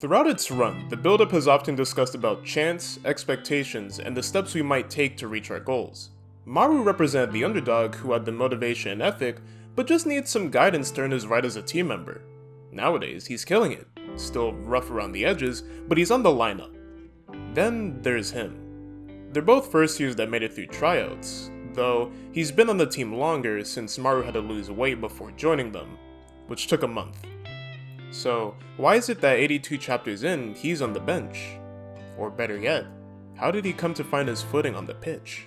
Throughout its run, the build-up has often discussed about chance, expectations, and the steps we might take to reach our goals. Maru represented the underdog who had the motivation and ethic, but just needs some guidance to earn his right as a team member. Nowadays, he's killing it. Still rough around the edges, but he's on the lineup. Then there's him. They're both first years that made it through tryouts, though he's been on the team longer since Maru had to lose weight before joining them, which took a month. So, why is it that 82 chapters in, he's on the bench? Or better yet, how did he come to find his footing on the pitch?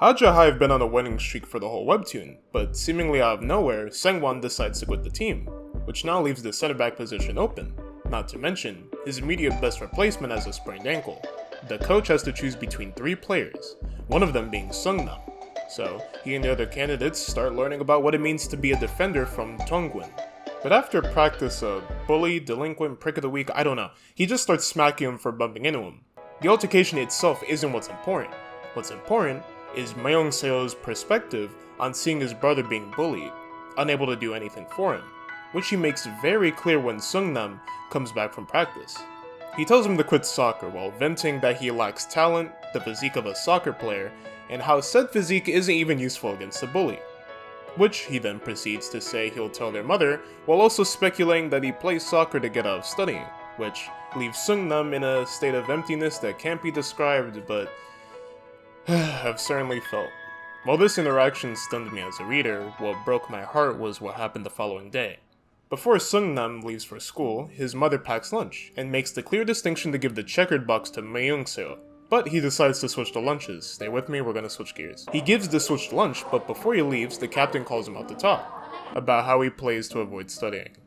Hajahai have been on a winning streak for the whole webtoon, but seemingly out of nowhere, Sangwon decides to quit the team, which now leaves the center back position open. Not to mention, his immediate best replacement has a sprained ankle. The coach has to choose between 3 players, one of them being Sungnam. So, he and the other candidates start learning about what it means to be a defender from Dongwon. But after practice, a bully, delinquent, prick of the week, I don't know, he just starts smacking him for bumping into him. The altercation itself isn't what's important. What's important is Myung-seo's perspective on seeing his brother being bullied, unable to do anything for him, which he makes very clear when Sungnam comes back from practice. He tells him to quit soccer while venting that he lacks talent, the physique of a soccer player, and how said physique isn't even useful against a bully. Which he then proceeds to say he'll tell their mother, while also speculating that he plays soccer to get out of studying, which leaves Sungnam in a state of emptiness that can't be described, but I've certainly felt. While this interaction stunned me as a reader, what broke my heart was what happened the following day. Before Sungnam leaves for school, his mother packs lunch, and makes the clear distinction to give the checkered box to Myung-seo. But he decides to switch the lunches. Stay with me, we're gonna switch gears. He gives the switched lunch, but before he leaves, the captain calls him out to talk about how he plays to avoid studying.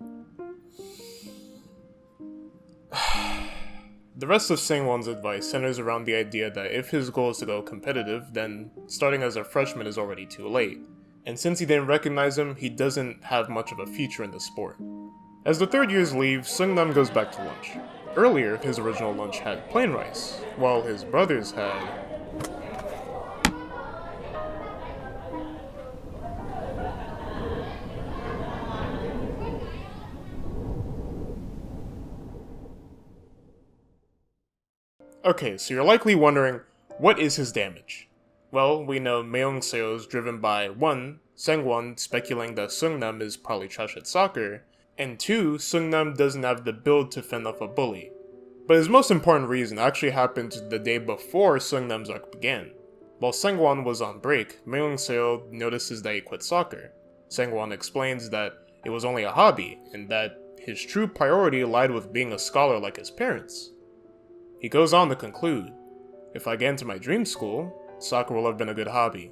The rest of Sangwon's advice centers around the idea that if his goal is to go competitive, then starting as a freshman is already too late. And since he didn't recognize him, he doesn't have much of a future in the sport. As the third years leave, Sungnam goes back to lunch. Earlier, his original lunch had plain rice, while his brothers had... Okay, so you're likely wondering, what is his damage? Well, we know Myung-seo is driven by 1. Sangwon speculating that Sungnam is probably trash at soccer, and 2. Sungnam doesn't have the build to fend off a bully. But his most important reason actually happened the day before Sungnam's arc began. While Sangwon was on break, Myung-seo notices that he quit soccer. Sangwon explains that it was only a hobby, and that his true priority lied with being a scholar like his parents. He goes on to conclude, if I get into my dream school, soccer will have been a good hobby.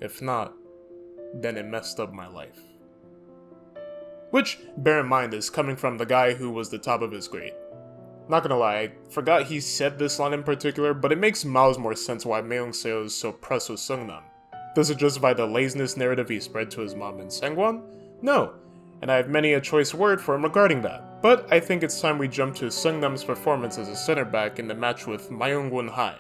If not, then it messed up my life. Which, bear in mind, is coming from the guy who was the top of his grade. Not gonna lie, I forgot he said this line in particular, but it makes miles more sense why Myung-seo is so pressed with Sungnam. Does it justify the laziness narrative he spread to his mom and Sangwon? No, and I have many a choice word for him regarding that. But I think it's time we jump to Sungnam's performance as a center back in the match with Myungwon High.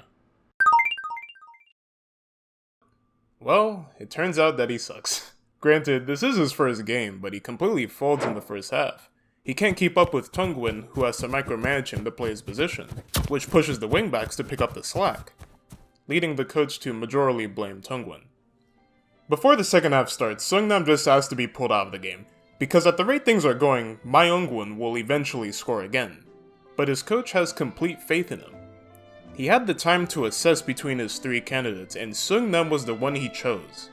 Well, it turns out that he sucks. Granted, this is his first game, but he completely folds in the first half. He can't keep up with Tungwon, who has to micromanage him to play his position, which pushes the wingbacks to pick up the slack, leading the coach to majorly blame Tungwon. Before the second half starts, Sungnam just asks to be pulled out of the game, because at the rate things are going, Myungwon will eventually score again. But his coach has complete faith in him. He had the time to assess between his 3 candidates, and Sungnam was the one he chose.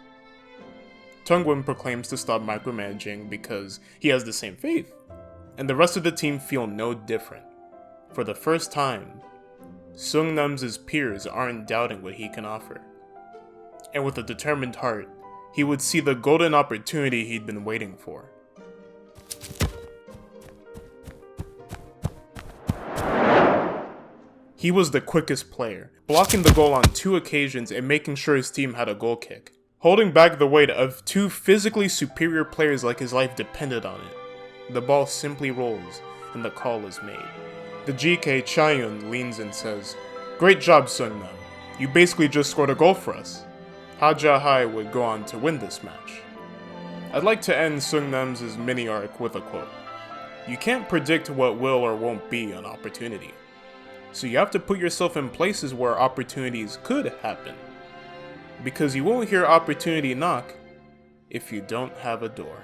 Tungwon proclaims to stop micromanaging because he has the same faith, and the rest of the team feel no different. For the first time, Sungnam's peers aren't doubting what he can offer. And with a determined heart, he would see the golden opportunity he'd been waiting for. He was the quickest player, blocking the goal on 2 occasions and making sure his team had a goal kick, holding back the weight of 2 physically superior players like his life depended on it. The ball simply rolls, and the call is made. The GK Chaeyoon leans and says, "Great job, Sungnam. You basically just scored a goal for us." Hajahai would go on to win this match. I'd like to end Sungnam's mini arc with a quote. You can't predict what will or won't be an opportunity. So you have to put yourself in places where opportunities could happen. Because you won't hear opportunity knock if you don't have a door.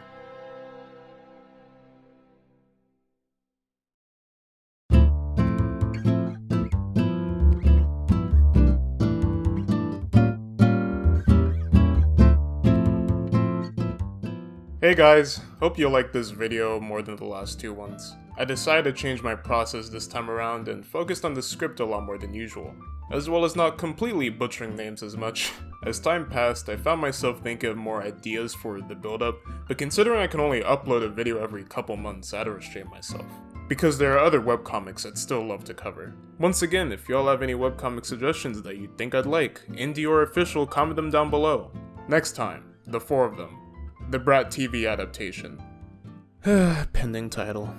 Hey guys, hope you liked this video more than the last two ones. I decided to change my process this time around and focused on the script a lot more than usual, as well as not completely butchering names as much. As time passed, I found myself thinking of more ideas for the build-up, but considering I can only upload a video every couple months, I had to restrain myself. Because there are other webcomics I'd still love to cover. Once again, if y'all have any webcomic suggestions that you think I'd like, indie or official, comment them down below. Next time, the four of them. The Brat TV adaptation. Pending title.